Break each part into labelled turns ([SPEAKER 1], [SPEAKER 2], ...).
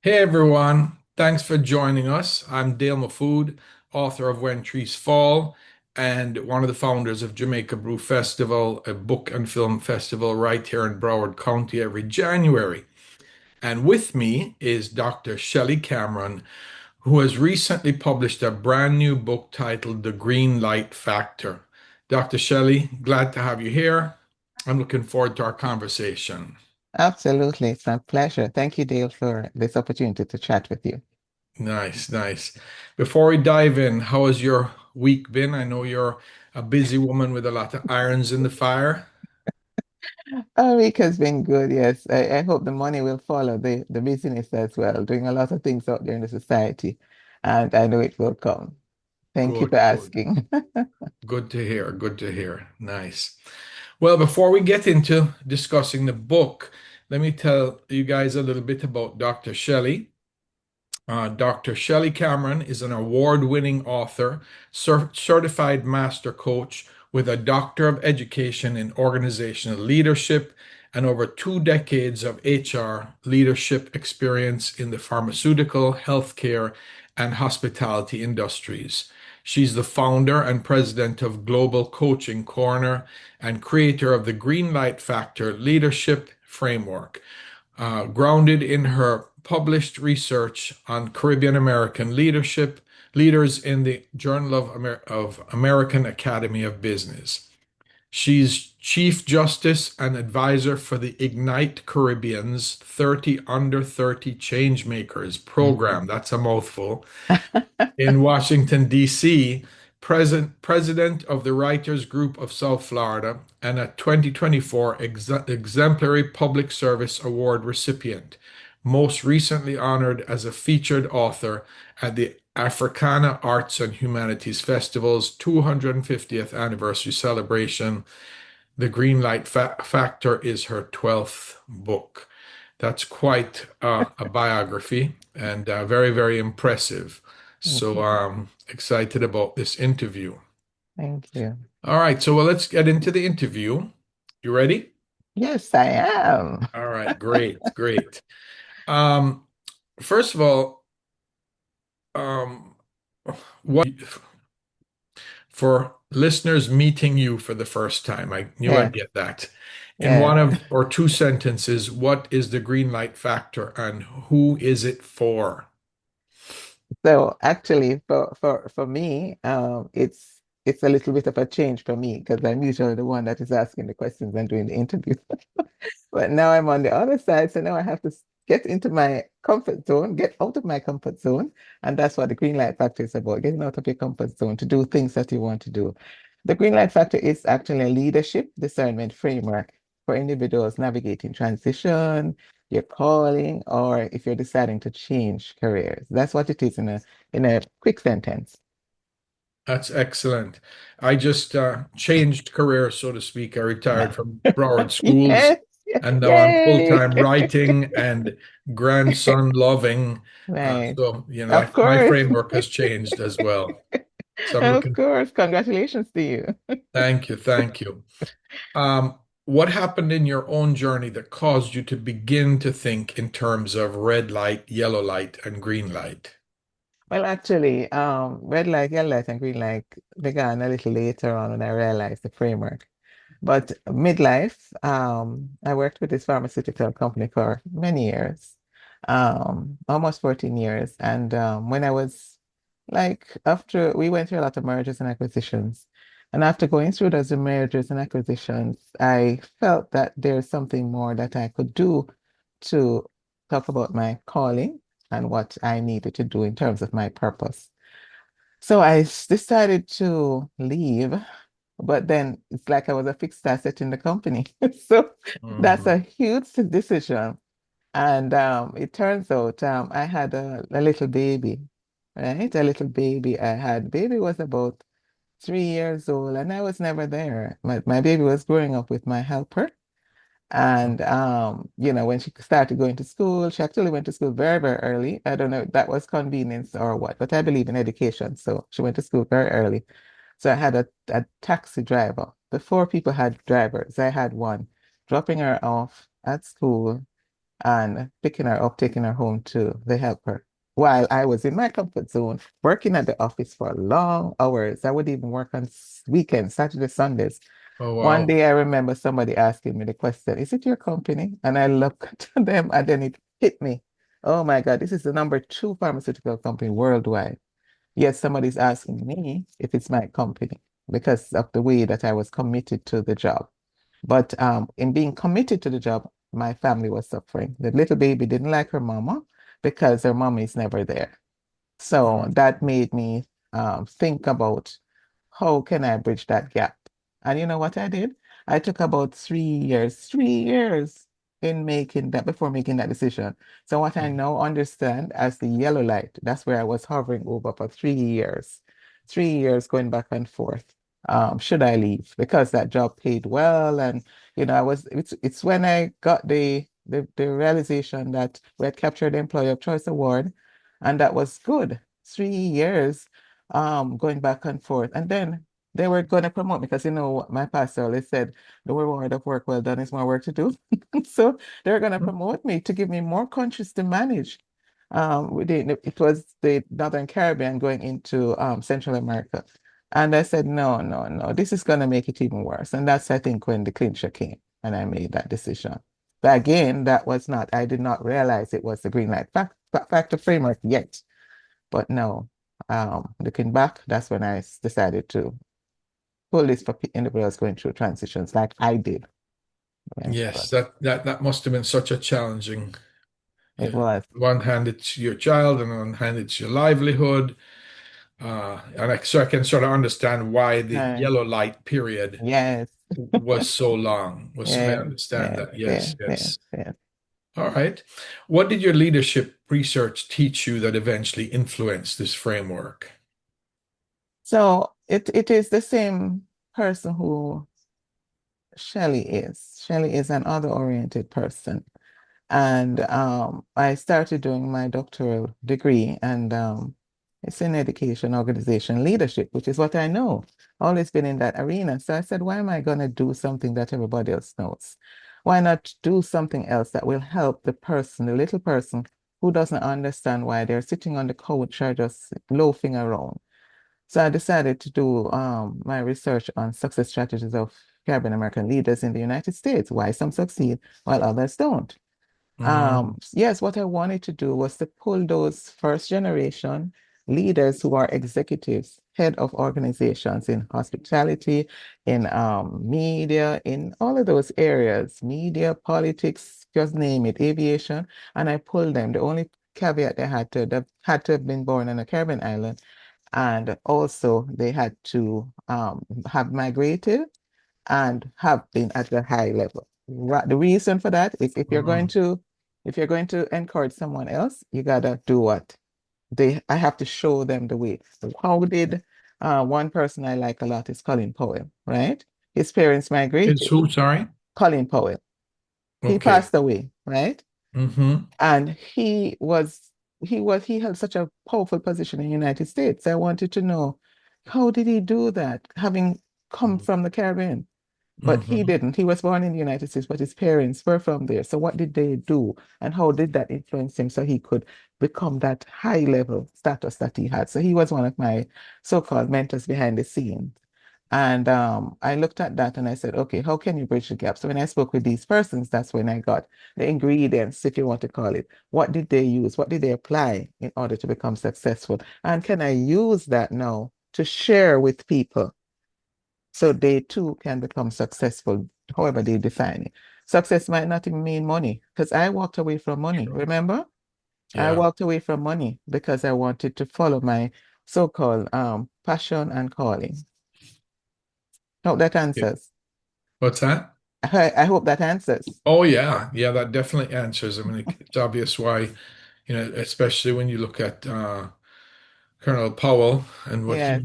[SPEAKER 1] Hey everyone, thanks for joining us. I'm Dale Mahfood, author of When Trees Fall, and one of the founders of Jamaica Brew Festival, a book and film festival right here in Broward County every January. And with me is Dr. Shelly Cameron, who has recently published a brand new book titled The Green Light Factor. Dr. Shelley, glad to have you here. I'm looking forward to our conversation.
[SPEAKER 2] Absolutely. It's my pleasure. Thank you, Dale, for this opportunity to chat with you.
[SPEAKER 1] Nice, nice. Before we dive in, how has your week been? I know you're a busy woman with a lot of irons in the fire.
[SPEAKER 2] Our week has been good, yes. I hope the money will follow the business as well, doing a lot of things out there in the society, and I know it will come. Thank you
[SPEAKER 1] Good,
[SPEAKER 2] for
[SPEAKER 1] good.
[SPEAKER 2] asking.
[SPEAKER 1] Good to hear. Good to hear. Nice. Well, before we get into discussing the book, let me tell you guys a little bit about Dr. Shelley. Dr. Shelly Cameron is an award-winning author, certified master coach with a Doctor of Education in Organizational Leadership and over 2 decades of HR leadership experience in the pharmaceutical, healthcare, and hospitality industries. She's the founder and president of Global Coaching Corner and creator of the GreenLight Factor Leadership Framework, grounded in her published research on Caribbean American leadership, leaders in the Journal of American Academy of Business. She's Chief Justice and Advisor for the Ignite Caribbean's 30 Under 30 Changemakers program. That's a mouthful in Washington, D.C., president of the Writers Group of South Florida, and a 2024 Exemplary Public Service Award recipient, most recently honored as a featured author at the Africana Arts and Humanities Festival's 250th anniversary celebration. The Greenlight Factor is her 12th book. That's quite a biography and very, very impressive.
[SPEAKER 2] Thank
[SPEAKER 1] So
[SPEAKER 2] you.
[SPEAKER 1] excited about this interview.
[SPEAKER 2] Thank you.
[SPEAKER 1] All right, so let's get into the interview. You ready?
[SPEAKER 2] Yes, I am.
[SPEAKER 1] All right, great, great. Um, First of all, um, what for listeners meeting you for the first time, I knew I'd
[SPEAKER 2] Yes,
[SPEAKER 1] get that. In
[SPEAKER 2] yes.
[SPEAKER 1] one of or two sentences, what is the green light factor and who is it for?
[SPEAKER 2] So actually, for me, it's a little bit of a change for me because I'm usually the one that is asking the questions and doing the interview. But now I'm on the other side, so now I have to get into my comfort zone, get out of my comfort zone, and that's what the green light factor is about, getting out of your comfort zone to do things that you want to do. The green light factor is actually a leadership discernment framework for individuals navigating transition, your calling, or if you're deciding to change careers. That's what it is in a quick sentence.
[SPEAKER 1] That's excellent. I just changed careers, so to speak. I retired from Broward schools
[SPEAKER 2] Yes, yes,
[SPEAKER 1] and now I'm
[SPEAKER 2] yay!
[SPEAKER 1] full-time writing and grandson loving.
[SPEAKER 2] Right.
[SPEAKER 1] My,
[SPEAKER 2] Of
[SPEAKER 1] my
[SPEAKER 2] course.
[SPEAKER 1] framework has changed as well. So I'm
[SPEAKER 2] Of
[SPEAKER 1] looking,
[SPEAKER 2] course. Congratulations to you.
[SPEAKER 1] thank you, thank you. What happened in your own journey that caused you to begin to think in terms of red light, yellow light, and green light?
[SPEAKER 2] Well, actually, red light, yellow light, and green light began a little later on when I realized the framework. But midlife, I worked with this pharmaceutical company for many years, almost 14 years. And when I was like, after we went through a lot of mergers and acquisitions, and after going through those mergers and acquisitions, I felt that there's something more that I could do to talk about my calling and what I needed to do in terms of my purpose. So decided to leave, but then it's like I was a fixed asset in the company. So that's
[SPEAKER 1] Mhm.
[SPEAKER 2] a huge decision. And it turns out I had a little baby, right? A little baby I had. Baby was about 3 years old, and I was never there. My baby was growing up with my helper. And when she started going to school, she actually went to school very, very early. I don't know if that was convenience or what, but I believe in education. So she went to school very early. So I had a taxi driver. Before people had drivers, I had one dropping her off at school and picking her up, taking her home to the helper. While I was in my comfort zone, working at the office for long hours. I would even work on weekends, Saturday, Sundays.
[SPEAKER 1] Oh,
[SPEAKER 2] One
[SPEAKER 1] wow.
[SPEAKER 2] day I remember somebody asking me the question, is it your company? And I looked to them and then it hit me. Oh my God, this is the number two pharmaceutical company worldwide. Yet somebody's asking me if it's my company because of the way that I was committed to the job. But in being committed to the job, my family was suffering. The little baby didn't like her mama because her mama is never there. So
[SPEAKER 1] Mm.
[SPEAKER 2] that made me think about how can I bridge that gap? And you know what I did? I took about 3 years in making that before making that decision. So what I now understand as the yellow light, that's where I was hovering over for 3 years. 3 years going back and forth. Should I leave? Because that job paid well. And it's when I got the realization that we had captured the Employee of Choice Award, and that was good. 3 years going back and forth. And then they were going to promote me because you know what my pastor always said, the reward of work well done is more work to do. So they were going to promote me to give me more countries to manage. It was the Northern Caribbean going into Central America. And I said, no, no, no, this is going to make it even worse. And that's, I think, when the clincher came and I made that decision. But again, I did not realize it was the factor framework yet. But no, looking back, that's when decided to pull this for individuals going through transitions like I did. Yes,
[SPEAKER 1] Yes,
[SPEAKER 2] but
[SPEAKER 1] that must have been such a challenging.
[SPEAKER 2] it
[SPEAKER 1] Yeah.
[SPEAKER 2] was.
[SPEAKER 1] On one hand, it's your child, and on one hand, it's your livelihood. So I can sort of understand why the
[SPEAKER 2] Right.
[SPEAKER 1] yellow light period
[SPEAKER 2] Yes,
[SPEAKER 1] was so long. I
[SPEAKER 2] yes,
[SPEAKER 1] understand
[SPEAKER 2] yes,
[SPEAKER 1] that. Yes,
[SPEAKER 2] yes,
[SPEAKER 1] yes.
[SPEAKER 2] yes, yes.
[SPEAKER 1] All right. What did your leadership research teach you that eventually influenced this framework?
[SPEAKER 2] So it is the same person who Shelley is. Shelley is an other-oriented person. And I started doing my doctoral degree, and it's in education, organization, leadership, which is what I know. Always been in that arena. So I said, why am I going to do something that everybody else knows? Why not do something else that will help the person, the little person who doesn't understand why they're sitting on the couch or just loafing around? So I decided to do my research on success strategies of Caribbean American leaders in the United States, why some succeed while others don't.
[SPEAKER 1] Mm,
[SPEAKER 2] Yes, what I wanted to do was to pull those first generation leaders who are executives, head of organizations in hospitality, in media, in all of those areas, media, politics, just name it, aviation, and I pulled them. The only caveat they had to have been born on a Caribbean island, and also they had to have migrated and have been at a high level. The reason for that is
[SPEAKER 1] mm.
[SPEAKER 2] if you're going to encourage someone else, you gotta do what I have to show them the way. How did one person I like a lot is Colin Powell, right? His parents
[SPEAKER 1] It's
[SPEAKER 2] migrated.
[SPEAKER 1] who, sorry?
[SPEAKER 2] Colin Powell. He
[SPEAKER 1] Okay.
[SPEAKER 2] passed away, right?
[SPEAKER 1] Mm-hmm.
[SPEAKER 2] And he held such a powerful position in the United States. I wanted to know how did he do that, having come from the Caribbean? But he
[SPEAKER 1] Mm-hmm.
[SPEAKER 2] didn't. He was born in the United States, but his parents were from there. So what did they do? And how did that influence him so he could become that high level status that he had? So he was one of my so-called mentors behind the scenes. And I looked at that and I said, okay, how can you bridge the gap? So when I spoke with these persons, that's when I got the ingredients, if you want to call it. What did they use? What did they apply in order to become successful? And can I use that now to share with people so they too can become successful, however they define it? Success might not even mean money because I walked away from money.
[SPEAKER 1] Sure.
[SPEAKER 2] Remember? I
[SPEAKER 1] Yeah.
[SPEAKER 2] walked away from money because I wanted to follow my so-called passion and calling. Hope that
[SPEAKER 1] Yeah.
[SPEAKER 2] answers.
[SPEAKER 1] What's that?
[SPEAKER 2] I hope that answers.
[SPEAKER 1] Oh, yeah. Yeah, that definitely answers. I mean, it's obvious why, especially when you look at Colonel Powell and what
[SPEAKER 2] Yes,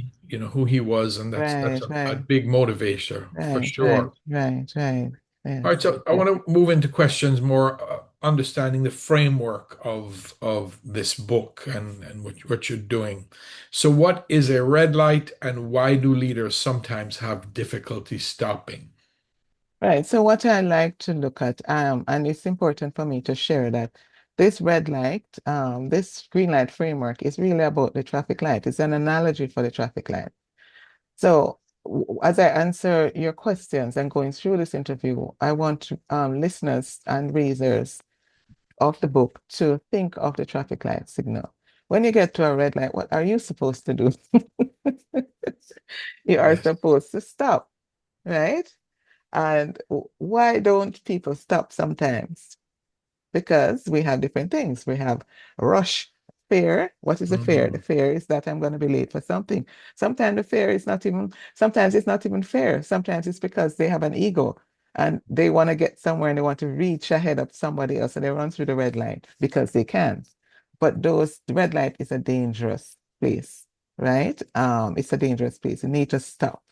[SPEAKER 1] who he was, and that's
[SPEAKER 2] right,
[SPEAKER 1] a
[SPEAKER 2] right,
[SPEAKER 1] big motivator for
[SPEAKER 2] right, right,
[SPEAKER 1] sure.
[SPEAKER 2] right, right.
[SPEAKER 1] All right,
[SPEAKER 2] Yes,
[SPEAKER 1] so I
[SPEAKER 2] yes.
[SPEAKER 1] want to move into questions more understanding the framework of this book and what you're doing. So, what is a red light, and why do leaders sometimes have difficulty stopping?
[SPEAKER 2] Right. So what I like to look at, and it's important for me to share that this red light, this green light framework is really about the traffic light. It's an analogy for the traffic light. So as I answer your questions and going through this interview, I want listeners and readers of the book to think of the traffic light signal. When you get to a red light, what are you supposed to do? You are
[SPEAKER 1] Yes.
[SPEAKER 2] supposed to stop, right? And why don't people stop sometimes? Because we have different things. We have rush, fear. What is the fear? The
[SPEAKER 1] Hmm.
[SPEAKER 2] fear is that I'm going to be late for something. Sometimes the fear is not even, sometimes it's not even fair. Sometimes it's because they have an ego and they want to get somewhere and they want to reach ahead of somebody else. So they run through the red light because they can. But the red light is a dangerous place, right? It's a dangerous place. You need to stop.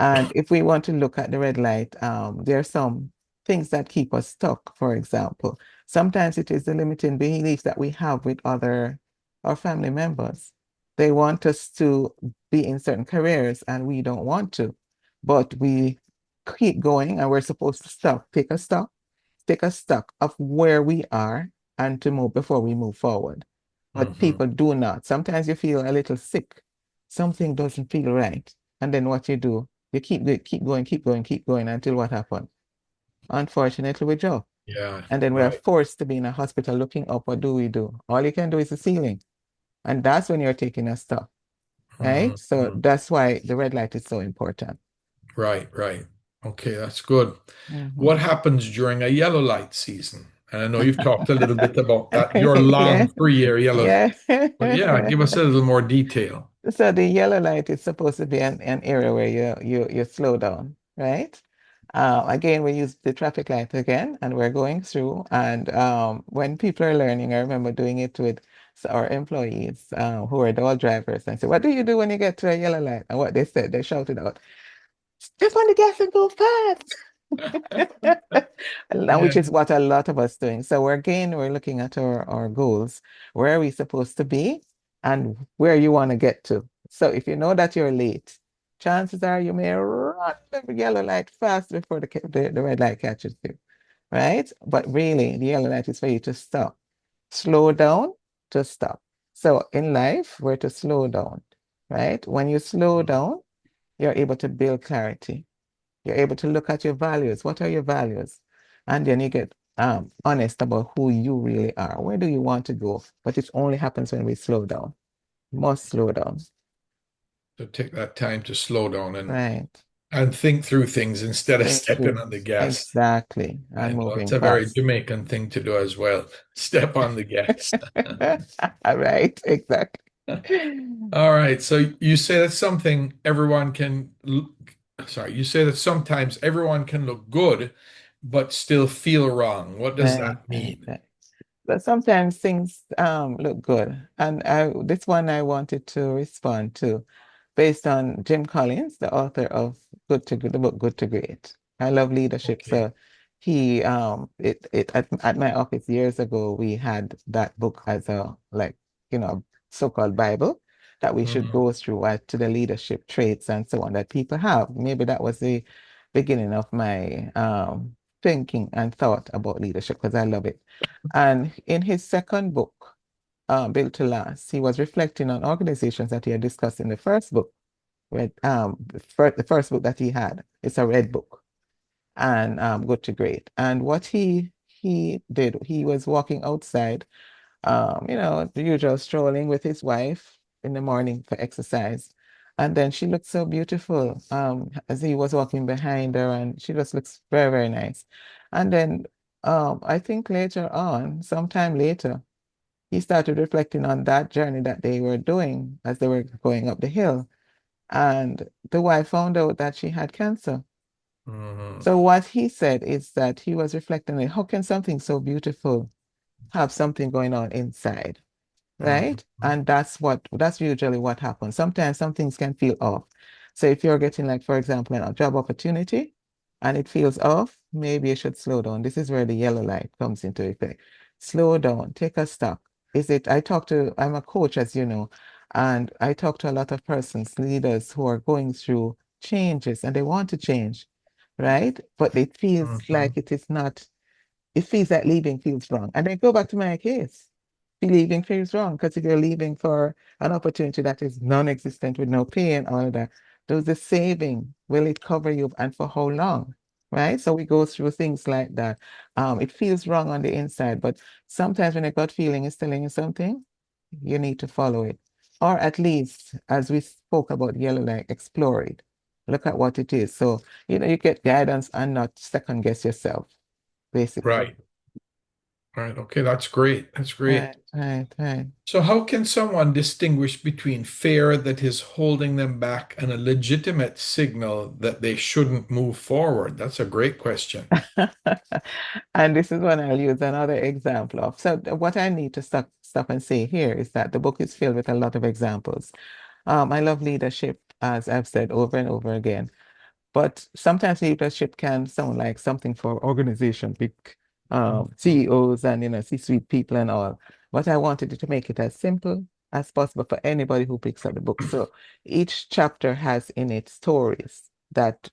[SPEAKER 2] And if we want to look at the red light, there are some things that keep us stuck, for example. Sometimes it is the limiting beliefs that we have with our family members. They want us to be in certain careers and we don't want to, but we keep going and we're supposed to stop, take a stock of where we are and to move before we move forward. But
[SPEAKER 1] Hmm.
[SPEAKER 2] people do not. Sometimes you feel a little sick. Something doesn't feel right. And then what you do, you keep going until what happened? Unfortunately, we drop.
[SPEAKER 1] Yeah,
[SPEAKER 2] And then we are
[SPEAKER 1] right.
[SPEAKER 2] forced to be in a hospital looking up. What do we do? All you can do is the ceiling. And that's when you're taking a stop, right? So
[SPEAKER 1] Hmm.
[SPEAKER 2] that's why the red light is so important.
[SPEAKER 1] Right, right. Okay, that's good. What
[SPEAKER 2] Mhm.
[SPEAKER 1] happens during a yellow light season? And I know you've talked a little bit about that, your
[SPEAKER 2] Yeah,
[SPEAKER 1] long 3 year yellow,
[SPEAKER 2] yeah.
[SPEAKER 1] but yeah, give us a little more detail.
[SPEAKER 2] So the yellow light is supposed to be an area where you slow down, right? Again, we use the traffic light again, and we're going through. And when people are learning, I remember doing it with our employees who are all drivers, and say, "What do you do when you get to a yellow light?" And what they said, they shouted out, "Step on the gas and go fast." And
[SPEAKER 1] Yeah.
[SPEAKER 2] which is what a lot of us doing. So we're looking at our goals. Where are we supposed to be and where you want to get to? So if you know that you're late, chances are you may run the yellow light fast before the red light catches you, right? But really, the yellow light is for you to stop. Slow down to stop. So in life, we're to slow down, right? When you slow down, you're able to build clarity. You're able to look at your values. What are your values? And then you get honest about who you really are. Where do you want to go? But it only happens when we slow down. Must slow down.
[SPEAKER 1] So take that time to slow down
[SPEAKER 2] Right.
[SPEAKER 1] and think through things instead of
[SPEAKER 2] Think
[SPEAKER 1] stepping
[SPEAKER 2] through.
[SPEAKER 1] on the gas.
[SPEAKER 2] Exactly.
[SPEAKER 1] I
[SPEAKER 2] And
[SPEAKER 1] know it's
[SPEAKER 2] moving
[SPEAKER 1] a very
[SPEAKER 2] fast.
[SPEAKER 1] Jamaican thing to do as well. Step on the gas.
[SPEAKER 2] Right. Exactly.
[SPEAKER 1] All right. So you say that something everyone can, sorry, you say that sometimes everyone can look good, but still feel wrong. What does
[SPEAKER 2] Right,
[SPEAKER 1] that
[SPEAKER 2] right,
[SPEAKER 1] mean?
[SPEAKER 2] right. But sometimes things look good. And this one I wanted to respond to based on Jim Collins, the author of the book Good to Great. I love leadership.
[SPEAKER 1] Okay.
[SPEAKER 2] So he at my office years ago, we had that book as a like, so-called Bible that we should
[SPEAKER 1] Mhm.
[SPEAKER 2] go through to the leadership traits and so on that people have. Maybe that was the beginning of my thinking and thought about leadership because I love it. And in his second book, Built to Last, he was reflecting on organizations that he had discussed in the first book. The first book that he had, it's a red book, and Good to Great. And what he did, he was walking outside, the usual strolling with his wife in the morning for exercise. And then she looked so beautiful as he was walking behind her, and she just looks very, very nice. And then I think later on, sometime later, he started reflecting on that journey that they were doing as they were going up the hill. And the wife found out that she had cancer.
[SPEAKER 1] Mhm.
[SPEAKER 2] So what he said is that he was reflecting on how can something so beautiful have something going on inside?
[SPEAKER 1] Mhm.
[SPEAKER 2] Right? And that's usually what happens. Sometimes some things can feel off. So if you're getting like, for example, a job opportunity and it feels off, maybe you should slow down. This is where the yellow light comes into effect. Slow down, take a stock. I'm a coach, as you know, and I talk to a lot of persons, leaders who are going through changes and they want to change. right? But it feels
[SPEAKER 1] Hmm.
[SPEAKER 2] like it is not, it feels that leaving feels wrong. And then go back to my case. Leaving feels wrong because if you're leaving for an opportunity that is non-existent with no pay and all of that, does the saving, will it cover you and for how long? Right? So we go through things like that. It feels wrong on the inside, but sometimes when a gut feeling is telling you something, you need to follow it. Or at least, as we spoke about yellow light, explore it. Look at what it is. So, you get guidance and not second guess yourself, basically.
[SPEAKER 1] Right. Right. Okay, that's great. That's great.
[SPEAKER 2] Right, right, right.
[SPEAKER 1] So, how can someone distinguish between fear that is holding them back and a legitimate signal that they shouldn't move forward? That's a great question.
[SPEAKER 2] And this is one I'll use another example of. So what I need to stop and say here is that the book is filled with a lot of examples. I love leadership, as I've said over and over again. But sometimes leadership can sound like something for organization, big
[SPEAKER 1] Mhm.
[SPEAKER 2] CEOs and C-suite people and all. But I wanted to make it as simple as possible for anybody who picks up the book. So each chapter has in it stories that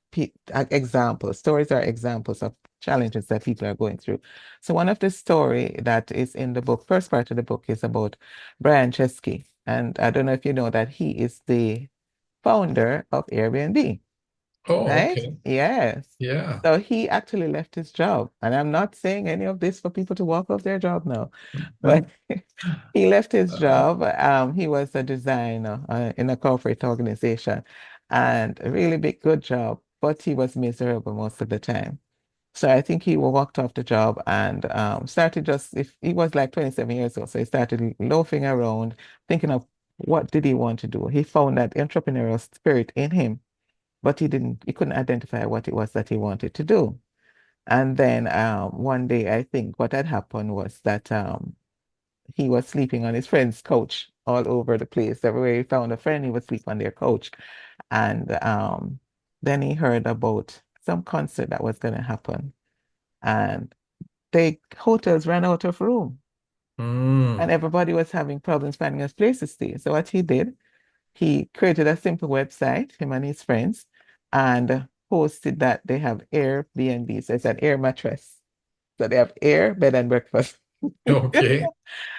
[SPEAKER 2] examples. Stories are examples of challenges that people are going through. So one of the story that is in the book, first part of the book, is about Brian Chesky. And I don't know if you know that he is the founder of Airbnb.
[SPEAKER 1] Oh,
[SPEAKER 2] Right?
[SPEAKER 1] okay.
[SPEAKER 2] Yes.
[SPEAKER 1] Yeah.
[SPEAKER 2] So he actually left his job. And I'm not saying any of this for people to walk off their job now, but he left his
[SPEAKER 1] Uh,
[SPEAKER 2] job. He was a designer in a corporate organization and a really big, good job, but he was miserable most of the time. So I think he walked off the job and started just, if he was like 27 years old, so he started loafing around, thinking of what did he want to do. He found that entrepreneurial spirit in him but he couldn't identify what it was that he wanted to do. And then one day, I think what had happened was that he was sleeping on his friend's couch all over the place. Everywhere he found a friend, he would sleep on their couch. And then he heard about some concert that was going to happen. And the hotels ran out of room. And
[SPEAKER 1] mm,
[SPEAKER 2] everybody was having problems finding a place to stay. So what he did, he created a simple website, him and his friends, and posted that they have Airbnb. So it's an air mattress. So they have air, bed, and breakfast.
[SPEAKER 1] okay.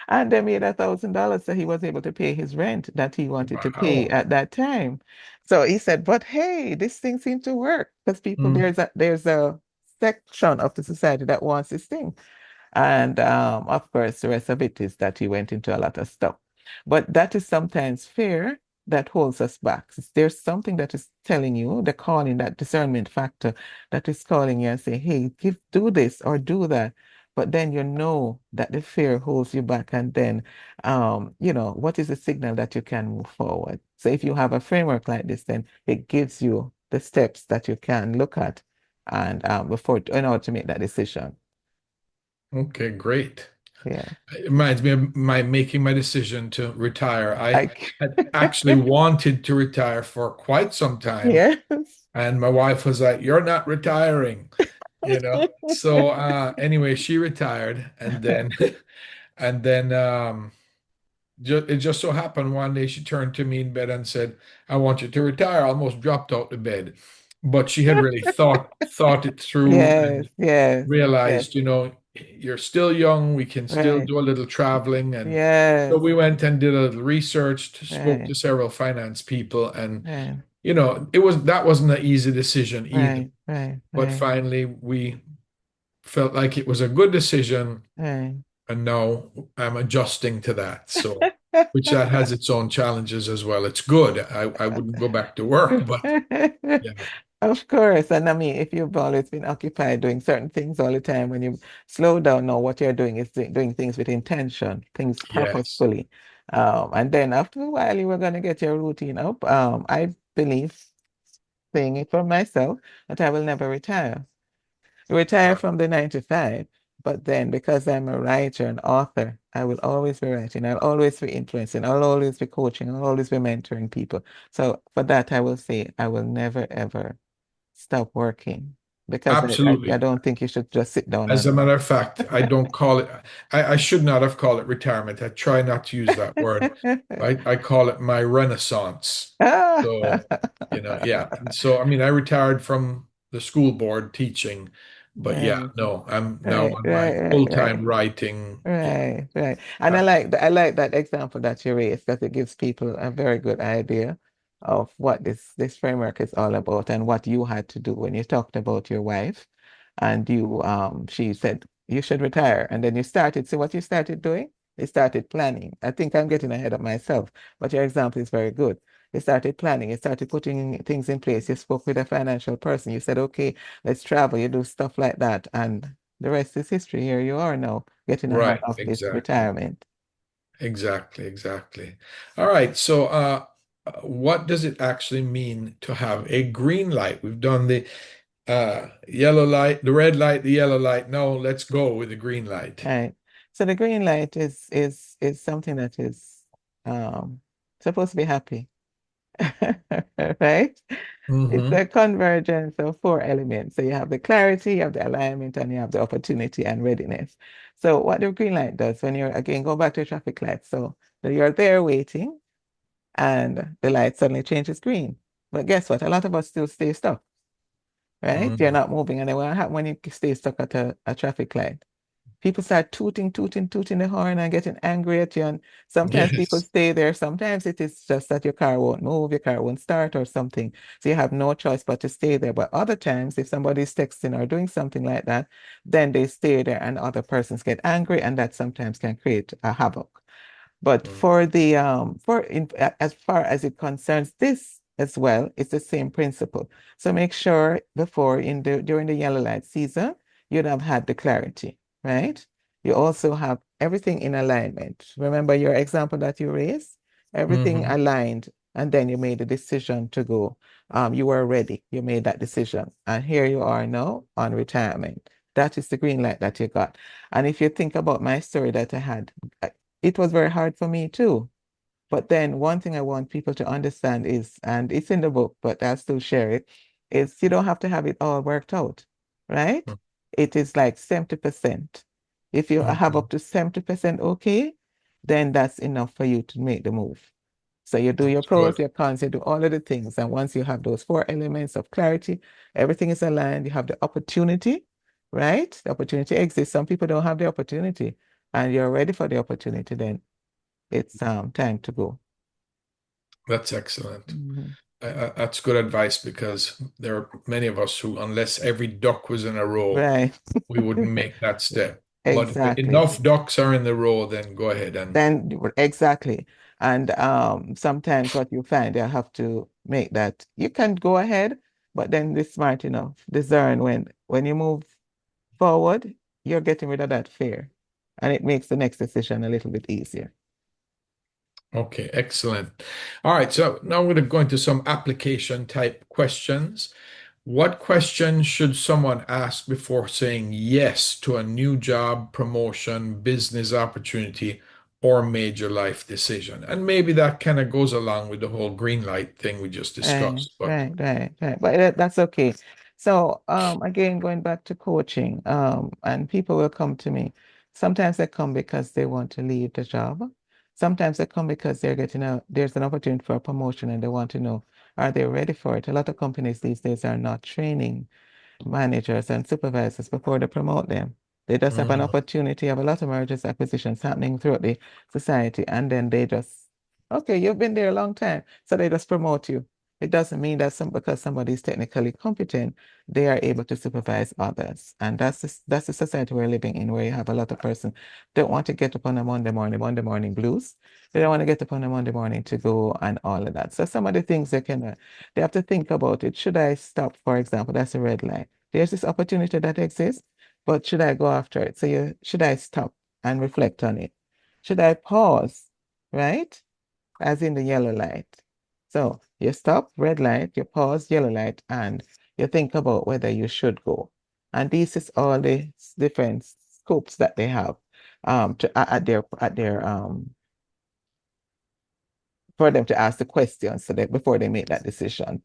[SPEAKER 2] And they made $1,000. So he was able to pay his rent that he wanted to pay
[SPEAKER 1] Wow.
[SPEAKER 2] at that time. So he said, but hey, this thing seems to work because people,
[SPEAKER 1] Mm,
[SPEAKER 2] there's a section of the society that wants this thing. And of course, the rest of it is that he went into a lot of stuff. But that is sometimes fear that holds us back. There's something that is telling you, the calling, that discernment factor that is calling you and say, hey, do this or do that. But then you know that the fear holds you back. And then, what is the signal that you can move forward? So if you have a framework like this, then it gives you the steps that you can look at and in order to make that decision.
[SPEAKER 1] okay, great.
[SPEAKER 2] Yeah.
[SPEAKER 1] It reminds me of my making my decision to retire. I
[SPEAKER 2] I
[SPEAKER 1] had actually wanted to retire for quite some time,
[SPEAKER 2] yes.
[SPEAKER 1] and my wife was like, "You're not retiring," you know. So anyway, she retired, and then and then it just so happened one day she turned to me in bed and said, "I want you to retire." I almost dropped out of bed, but she had really thought it through
[SPEAKER 2] Yes,
[SPEAKER 1] and
[SPEAKER 2] yes, yes.
[SPEAKER 1] realized, you're still young, we can still
[SPEAKER 2] Right.
[SPEAKER 1] do a little traveling. And so
[SPEAKER 2] Yes.
[SPEAKER 1] we went and did a little research, spoke
[SPEAKER 2] Right.
[SPEAKER 1] to several finance people, and
[SPEAKER 2] Right.
[SPEAKER 1] that wasn't an easy decision either.
[SPEAKER 2] Right. Right.
[SPEAKER 1] But
[SPEAKER 2] Right.
[SPEAKER 1] finally we felt like it was a good decision,
[SPEAKER 2] Right.
[SPEAKER 1] and now I'm adjusting to that. So which that has its own challenges as well. It's good. I wouldn't go back to work, but yeah,
[SPEAKER 2] Of course. And I mean, if you've always been occupied doing certain things all the time, when you slow down now, what you're doing is doing things with intention, things
[SPEAKER 1] yes,
[SPEAKER 2] purposefully. And then after a while, you were going to get your routine up. I believe, saying it for myself, that I will never retire from the 9 to 5. But then because I'm a writer and author, I will always be writing. I'll always be influencing. I'll always be coaching. I'll always be mentoring people. So for that, I will say I will never, ever stop working because I
[SPEAKER 1] absolutely.
[SPEAKER 2] don't think you should just sit down
[SPEAKER 1] As a
[SPEAKER 2] and
[SPEAKER 1] matter of fact, I don't call it, I should not have called it retirement. I try not to use that word. I call it my renaissance.
[SPEAKER 2] Ah,
[SPEAKER 1] So, yeah. So, I mean, I retired from the school board teaching. But yeah,
[SPEAKER 2] Right,
[SPEAKER 1] no, I'm now
[SPEAKER 2] right,
[SPEAKER 1] on my
[SPEAKER 2] right, right,
[SPEAKER 1] full-time
[SPEAKER 2] right.
[SPEAKER 1] writing. Yeah.
[SPEAKER 2] Right, right. And
[SPEAKER 1] Uh,
[SPEAKER 2] I like that example that you raised because it gives people a very good idea of what this framework is all about and what you had to do when you talked about your wife and you she said you should retire and then you started. So what you started doing? You started planning. I think I'm getting ahead of myself, but your example is very good. You started planning, you started putting things in place. You spoke with a financial person. You said, okay, let's travel. You do stuff like that. And the rest is history. Here you are now, getting ahead
[SPEAKER 1] right,
[SPEAKER 2] of this
[SPEAKER 1] exactly.
[SPEAKER 2] retirement.
[SPEAKER 1] Exactly, exactly. All right. So, what does it actually mean to have a green light? We've done the yellow light, the red light, the yellow light. No, let's go with the green light.
[SPEAKER 2] Right. So the green light is something that is um supposed to be happy. Right? It's
[SPEAKER 1] Hmm.
[SPEAKER 2] a convergence of four elements. So you have the clarity, you have the alignment, and you have the opportunity and readiness. So what the green light does when you're again go back to a traffic light. So you're there waiting and the light suddenly changes green. But guess what? A lot of us still stay stuck, right? You're
[SPEAKER 1] Hmm.
[SPEAKER 2] not moving. And then what happens when you stay stuck at a traffic light? People start tooting, tooting, tooting the horn and getting angry at you. And sometimes people
[SPEAKER 1] Yes.
[SPEAKER 2] stay there. Sometimes it is just that your car won't move, your car won't start or something. So you have no choice but to stay there. But other times, if somebody's texting or doing something like that, then they stay there and other persons get angry, and that sometimes can create a havoc. But
[SPEAKER 1] Mm.
[SPEAKER 2] as far as it concerns this as well, it's the same principle. So make sure before in the during the yellow light season, you'd have had the clarity, right? You also have everything in alignment. Remember your example that you raised? Everything
[SPEAKER 1] Hmm.
[SPEAKER 2] aligned, and then you made the decision to go. You were ready. You made that decision. And here you are now on retirement. That is the green light that you got. And if you think about my story that I had, it was very hard for me too. But then one thing I want people to understand is, and it's in the book, but I'll still share it, is you don't have to have it all worked out, right? It is like 70%. If you have
[SPEAKER 1] Hmm.
[SPEAKER 2] up to 70% okay, then that's enough for you to make the move. So you do your
[SPEAKER 1] That's
[SPEAKER 2] pros,
[SPEAKER 1] good.
[SPEAKER 2] your cons, you do all of the things. And once you have those four elements of clarity, everything is aligned, you have the opportunity, right? The opportunity exists. Some people don't have the opportunity, and you're ready for the opportunity, then it's time to go.
[SPEAKER 1] That's excellent.
[SPEAKER 2] Mhm.
[SPEAKER 1] That's good advice because there are many of us who, unless every duck was in a row,
[SPEAKER 2] Right.
[SPEAKER 1] we wouldn't make that step. But if
[SPEAKER 2] Exactly.
[SPEAKER 1] enough ducks are in the row, then go ahead and
[SPEAKER 2] Exactly. And sometimes what you find, you have to make that you can go ahead, but then be smart enough, discern when you move forward, you're getting rid of that fear. And it makes the next decision a little bit easier.
[SPEAKER 1] okay, excellent. All right, so now we're going to go into some application type questions. What questions should someone ask before saying yes to a new job, promotion, business opportunity, or major life decision? And maybe that kind of goes along with the whole green light thing we just
[SPEAKER 2] Right,
[SPEAKER 1] discussed. But
[SPEAKER 2] right, right, right. But that's okay. So, again, going back to coaching, and people will come to me. Sometimes they come because they want to leave the job. Sometimes they come because there's an opportunity for a promotion and they want to know, are they ready for it? A lot of companies these days are not training managers and supervisors before they promote them. They just have an
[SPEAKER 1] mhm,
[SPEAKER 2] opportunity of a lot of mergers, acquisitions happening throughout the society, and then they just, okay, you've been there a long time, so they just promote you. It doesn't mean that because somebody is technically competent, they are able to supervise others. And that's the society we're living in, where you have a lot of person don't want to get up on a Monday morning blues. They don't want to get up on a Monday morning to go and all of that. So some of the things they have to think about it. Should I stop, for example? That's a red line. There's this opportunity that exists, but should I go after it? So should I stop and reflect on it? Should I pause, right? As in the yellow light. So you stop, red light, you pause, yellow light, and you think about whether you should go. And this is all the different scopes that they have at their for them to ask the questions so that before they make that decision.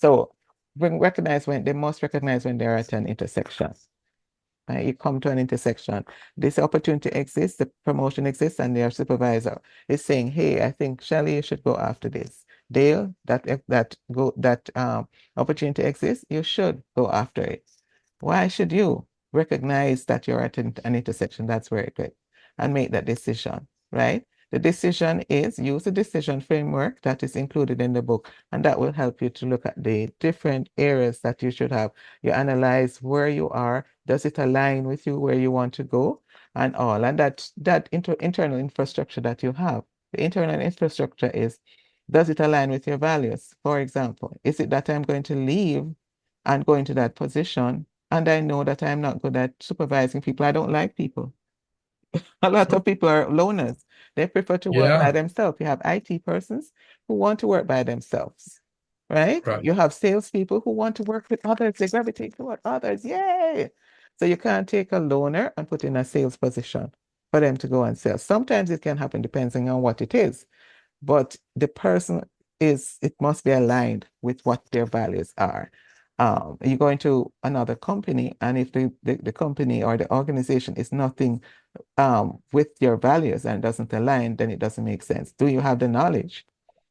[SPEAKER 2] So they must recognize when they're at an intersection. You come to an intersection. This opportunity exists, the promotion exists, and their supervisor is saying, hey, I think Shelly, you should go after this. Dale, that opportunity exists, you should go after it. Why should you recognize that you're at an intersection? That's where it is, and make that decision, right? The decision is use the decision framework that is included in the book, and that will help you to look at the different areas that you should have. You analyze where you are, does it align with you where you want to go, and all, and that internal infrastructure that you have. The internal infrastructure is, does it align with your values? For example, is it that I'm going to leave and go into that position, and I know that I'm not good at supervising people? I don't like people. A lot of people are loners. They prefer to work by
[SPEAKER 1] Yeah,
[SPEAKER 2] themselves. You have IT persons who want to work by themselves, right?
[SPEAKER 1] right.
[SPEAKER 2] You have salespeople who want to work with others. They gravitate toward others. Yay! So you can't take a loner and put in a sales position for them to go and sell. Sometimes it can happen depending on what it is, but the person is, it must be aligned with what their values are. You go into another company, and if the company or the organization is nothing with your values and doesn't align, then it doesn't make sense. Do you have the knowledge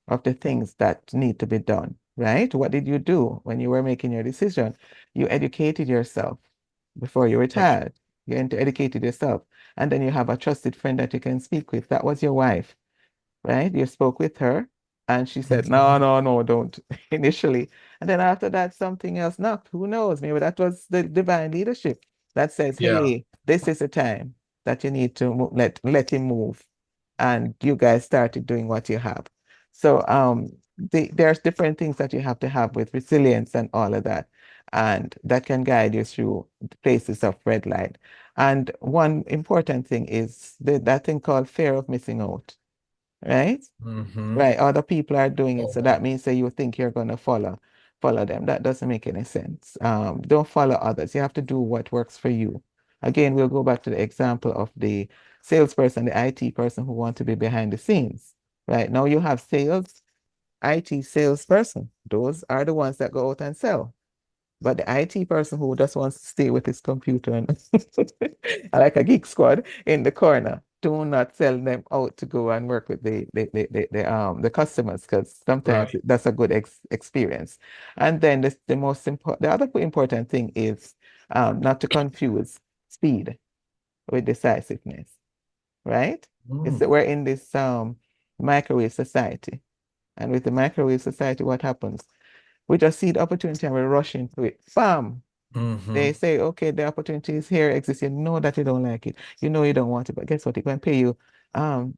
[SPEAKER 2] of the things that need to be done, right? What did you do when you were making your decision? You educated yourself before you
[SPEAKER 1] Right.
[SPEAKER 2] retired. You educated yourself. And then you have a trusted friend that you can speak with. That was your wife, right? You spoke with her and she said, no,
[SPEAKER 1] Mhm.
[SPEAKER 2] no, no, don't initially. And then after that, something else knocked. Who knows? Maybe that was the divine leadership that says,
[SPEAKER 1] Yeah.
[SPEAKER 2] hey, this is the time that you need to let him move. And you guys started doing what you have. So there's different things that you have to have with resilience and all of that. And that can guide you through the places of red light. And one important thing is that thing called fear of missing out, right?
[SPEAKER 1] Hmm.
[SPEAKER 2] Right. Other people are doing it. So
[SPEAKER 1] Oh,
[SPEAKER 2] that means that you think you're gonna follow them. That doesn't make any sense. Don't follow others. You have to do what works for you. Again, we'll go back to the example of the salesperson, the IT person who want to be behind the scenes. Right. Now you have sales, IT salesperson. Those are the ones that go out and sell. But the IT person who just wants to stay with his computer and like a geek squad in the corner, do not sell them out to go and work with the customers, because sometimes
[SPEAKER 1] right.
[SPEAKER 2] that's a good experience. And then the most important, the other important thing is not to confuse speed with decisiveness, right? It's that
[SPEAKER 1] Mm.
[SPEAKER 2] we're in this microwave society. And with the microwave society, what happens? We just see the opportunity and we rush into it. Bam! They
[SPEAKER 1] Hmm.
[SPEAKER 2] say, okay, the opportunity is here, exists. You know that you don't like it. You know you don't want it, but guess what? It can pay you um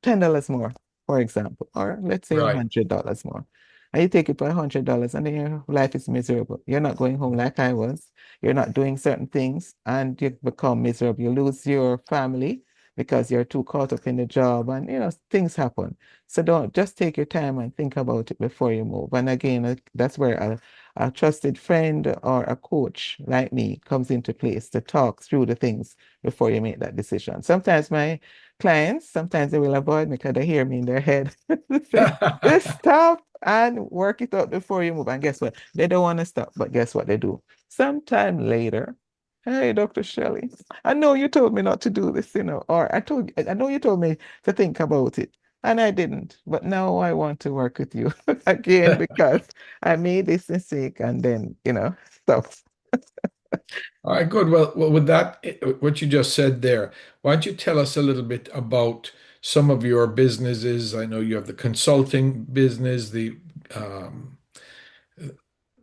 [SPEAKER 2] $10 more, for example, or let's say
[SPEAKER 1] Right.
[SPEAKER 2] $100 more. And you take it for $100 and then your life is miserable. You're not going home like I was. You're not doing certain things and you become miserable. You lose your family because you're too caught up in the job, and things happen. So don't, just take your time and think about it before you move. And again, that's where a trusted friend or a coach like me comes into place to talk through the things before you make that decision. Sometimes my clients, sometimes they will avoid me because they hear me in their head. They say, just stop and work it out before you move. And guess what? They don't want to stop, but guess what they do? Sometime later, hey, Dr. Shelley, I know you told me not to do this, or I know you told me to think about it. And I didn't, but now I want to work with you again because I made this mistake and then, stop.
[SPEAKER 1] All right, good. Well, with that, what you just said there, why don't you tell us a little bit about some of your businesses? I know you have the consulting business, the um,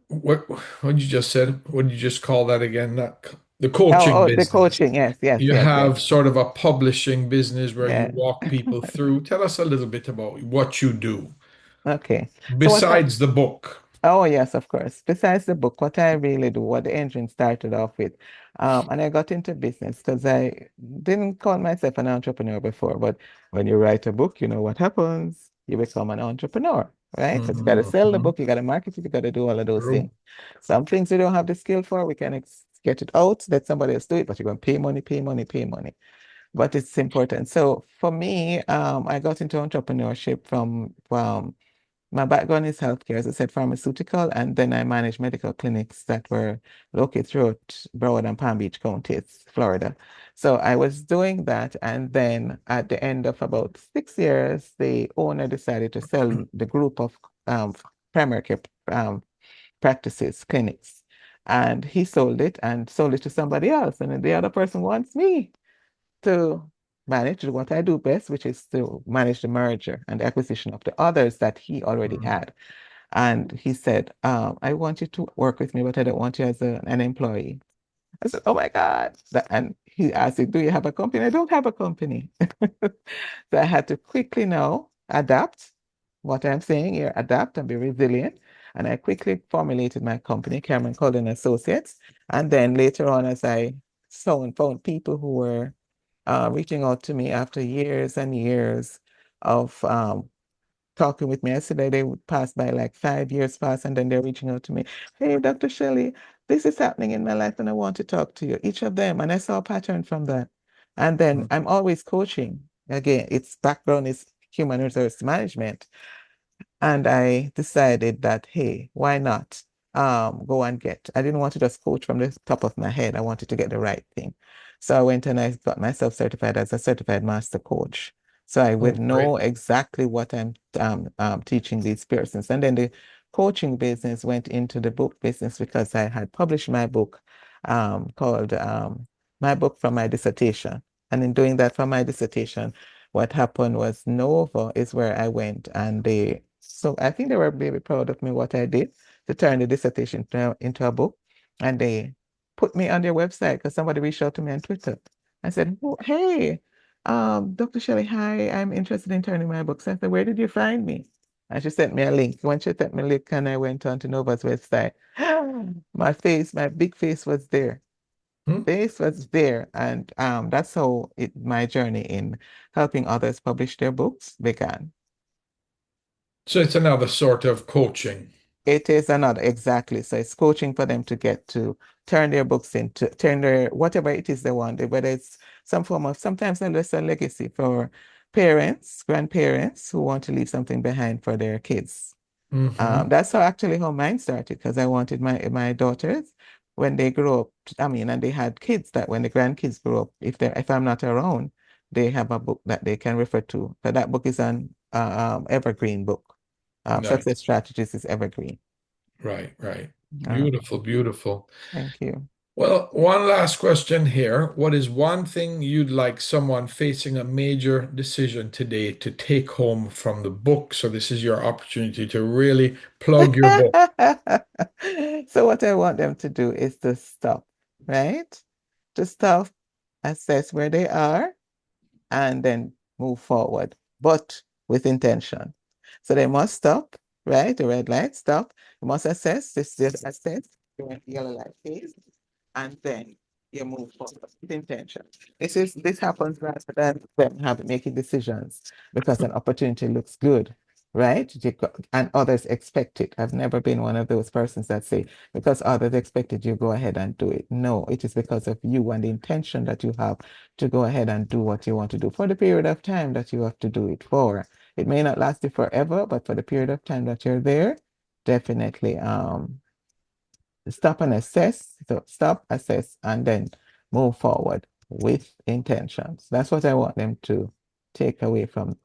[SPEAKER 1] what you just said. What did you just call that again? Not the coaching
[SPEAKER 2] Oh, the
[SPEAKER 1] business.
[SPEAKER 2] coaching. Yes, yes,
[SPEAKER 1] You
[SPEAKER 2] yes, yes.
[SPEAKER 1] have sort of a publishing business where you
[SPEAKER 2] Yeah.
[SPEAKER 1] walk people through. Tell us a little bit about what you do
[SPEAKER 2] Okay. So
[SPEAKER 1] besides the book.
[SPEAKER 2] oh yes, of course. Besides the book, what I really do, what the engine started off with, and I got into business because I didn't call myself an entrepreneur before, but when you write a book, you know what happens? You become an entrepreneur, right? Because you got to sell the
[SPEAKER 1] Hmm.
[SPEAKER 2] book, you got to market it, you got to do all of those things.
[SPEAKER 1] True.
[SPEAKER 2] Some things you don't have the skill for, we can get it out, let somebody else do it, but you're going to pay money, pay money, pay money. But it's important. So for me, I got into entrepreneurship from My background is healthcare, as I said, pharmaceutical, and then I managed medical clinics that were located throughout Broward and Palm Beach counties, Florida. So I was doing that, and then at the end of about 6 years, the owner decided to sell the group of um, primary care practices, clinics, and he sold it and sold it to somebody else, and then the other person wants me to manage what I do best, which is to manage the merger and the acquisition of the others that he already
[SPEAKER 1] Mhm.
[SPEAKER 2] had. And he said, I want you to work with me, but I don't want you as an employee. I said, oh my God. And he asked me, do you have a company? I don't have a company. So I had to quickly now adapt what I'm saying here, adapt and be resilient. And I quickly formulated my company, Cameron Cullen Associates. And then later on, as I found people who were reaching out to me after years and years of talking with me. Yesterday, they would pass by like 5 years past, and then they're reaching out to me. Hey, Dr. Shelley, this is happening in my life, and I want to talk to you. Each of them, and I saw a pattern from that. And then I'm always coaching. Again, its background is human resource management. And I decided that, hey, why not go and get, I didn't want to just coach from the top of my head. I wanted to get the right thing. So I went and I got myself certified as a certified master coach. So I would
[SPEAKER 1] Oh, great.
[SPEAKER 2] know exactly what I'm teaching these persons. And then the coaching business went into the book business because I had published my book called My Book from My Dissertation. And in doing that for my dissertation, what happened was Nova is where I went, and so I think they were very proud of me what I did to turn the dissertation into a book, and they put me on their website because somebody reached out to me on Twitter. I said, "Oh, hey, Dr. Shelley, hi, I'm interested in turning my books." I said, "Where did you find me?" And she sent me a link. When she sent me a link, and I went on to Nova's website, my big face was there.
[SPEAKER 1] Hmm?
[SPEAKER 2] Face was there, and that's how my journey in helping others publish their books began.
[SPEAKER 1] So it's another sort of coaching.
[SPEAKER 2] It is another, exactly. So it's coaching for them to get to turn their books into, turn their, whatever it is they want, whether it's some form of, sometimes it's a legacy for parents, grandparents who want to leave something behind for their kids.
[SPEAKER 1] Hmm.
[SPEAKER 2] That's how mine started, because I wanted my daughters when they grow up, I mean, and they had kids, that when the grandkids grow up, if I'm not around, they have a book that they can refer to. But that book is an evergreen book. Success
[SPEAKER 1] Nice.
[SPEAKER 2] Strategies is evergreen.
[SPEAKER 1] Right, right.
[SPEAKER 2] Uh,
[SPEAKER 1] Beautiful, beautiful.
[SPEAKER 2] thank you.
[SPEAKER 1] Well, one last question here. What is one thing you'd like someone facing a major decision today to take home from the book? So this is your opportunity to really plug your book.
[SPEAKER 2] So what I want them to do is to stop, right? To stop, assess where they are, and then move forward, but with intention. So they must stop, right? The red light, stop. You must assess, this is assess during the yellow light phase, and then you move forward with intention. This happens rather than them making decisions because an opportunity looks good, right? And others expect it. I've never been one of those persons that say, because others expected you go ahead and do it. No, it is because of you and the intention that you have to go ahead and do what you want to do for the period of time that you have to do it for. It may not last you forever, but for the period of time that you're there, definitely stop and assess. So stop, assess, and then move forward with intentions. That's what I want them to take away, when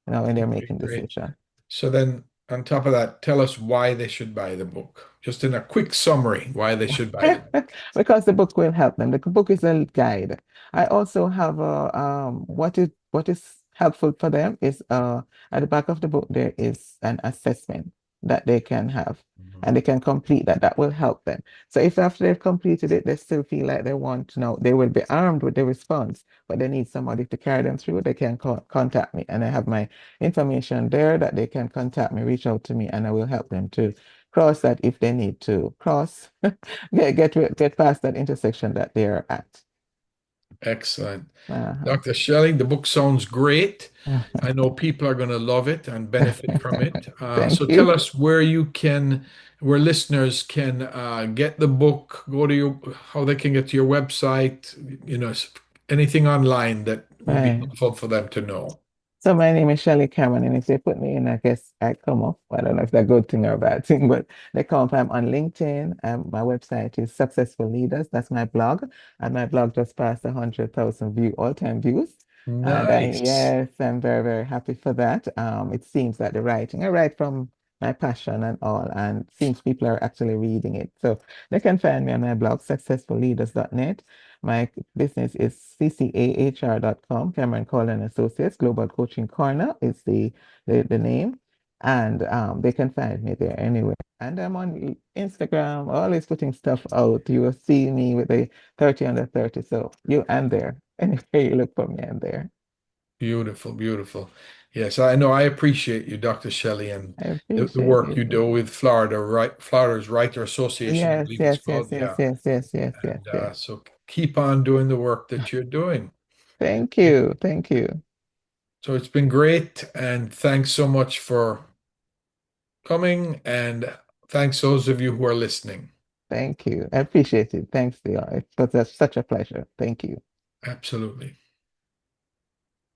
[SPEAKER 2] they're
[SPEAKER 1] Okay,
[SPEAKER 2] making
[SPEAKER 1] great.
[SPEAKER 2] decision.
[SPEAKER 1] So then on top of that, tell us why they should buy the book. Just in a quick summary, why they should buy the book.
[SPEAKER 2] Because the book will help them. The book is a guide. I also have a what is helpful for them is at the back of the book there is an assessment that they can have, and they can complete that. That will help them. So if after they've completed it, they still feel like they want to know, they will be armed with the response, but they need somebody to carry them through, they can contact me, and I have my information there that they can contact me, reach out to me, and I will help them to cross that if they need to cross, get past that intersection that they're at.
[SPEAKER 1] Excellent.
[SPEAKER 2] Uh-huh.
[SPEAKER 1] Dr. Shelley, the book sounds great. I know people are going to love it and benefit from it. So
[SPEAKER 2] Thank
[SPEAKER 1] tell
[SPEAKER 2] you.
[SPEAKER 1] us where listeners can get the book, how they can get to your website, anything online that would be
[SPEAKER 2] Right.
[SPEAKER 1] helpful for them to know.
[SPEAKER 2] So my name is Shelly Cameron, and if they put me in, I guess I come up. I don't know if that's a good thing or a bad thing, but they come up. I'm on LinkedIn. My website is Successful Leaders. That's my blog, and my blog just passed 100,000 all-time views. And
[SPEAKER 1] Nice.
[SPEAKER 2] yes, I'm very, very happy for that. It seems that the writing, I write from my passion and all, and it seems people are actually reading it. So they can find me on my blog, successfulleaders.net. My business is ccahr.com, Cameron Cole and Associates. Global Coaching Corner is the name. And they can find me there anyway. And I'm on Instagram, always putting stuff out. You will see me with the 30 under 30. So I'm there. Anywhere you look for me, I'm there.
[SPEAKER 1] Beautiful, beautiful. Yes, I know I appreciate you, Dr. Shelley, and
[SPEAKER 2] I
[SPEAKER 1] the
[SPEAKER 2] appreciate
[SPEAKER 1] work
[SPEAKER 2] you
[SPEAKER 1] you
[SPEAKER 2] too.
[SPEAKER 1] do with Florida, right? Florida's Writer Association, I
[SPEAKER 2] Yes,
[SPEAKER 1] believe it's
[SPEAKER 2] yes, yes,
[SPEAKER 1] called.
[SPEAKER 2] yes,
[SPEAKER 1] Yeah.
[SPEAKER 2] yes, yes, yes, yes,
[SPEAKER 1] And
[SPEAKER 2] yes.
[SPEAKER 1] so keep on doing the work that you're doing.
[SPEAKER 2] Thank you. Thank you.
[SPEAKER 1] So it's been great, and thanks so much for coming, and thanks those of you who are listening.
[SPEAKER 2] Thank you. I appreciate it. Thanks, Leon. It was such a pleasure. Thank you.
[SPEAKER 1] Absolutely.